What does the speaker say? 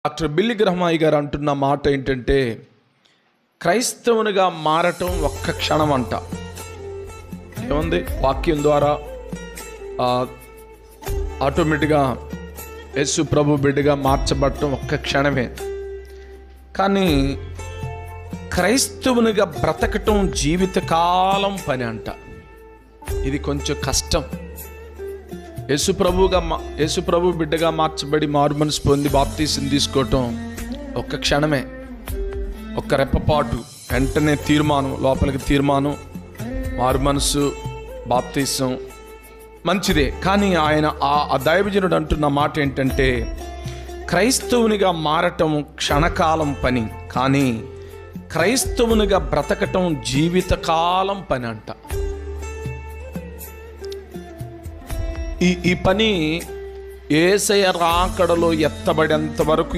Doctor Billy గ్రహం గారు అంటున్న మాట ఏంటంటే, క్రైస్తవునిగా మారటం ఒక్క క్షణం అంట. ఏముంది, వాక్యం ద్వారా ఆటోమేటిక్గా యేసు ప్రభు బిడ్డగా మార్చబడటం ఒక్క క్షణమే. కానీ క్రైస్తవునిగా బ్రతకటం జీవితకాలం పని అంట. ఇది కొంచెం కష్టం. యేసు ప్రభు బిడ్డగా మార్చబడి మారు మనసు పొంది బాప్తీసం తీసుకోవటం ఒక్క క్షణమే, ఒక్క రెప్పపాటు, వెంటనే తీర్మానం, లోపలికి తీర్మానం, మారు మనసు, బాప్తీసం మంచిదే. కానీ ఆయన ఆ దైవజనుడు అంటున్న మాట ఏంటంటే, క్రైస్తవునిగా మారటం క్షణకాలం పని, కానీ క్రైస్తవునిగా బ్రతకటం జీవితకాలం పని అంట. ఈ పని యేసయ్య రాకడలో ఎత్తబడేంత వరకు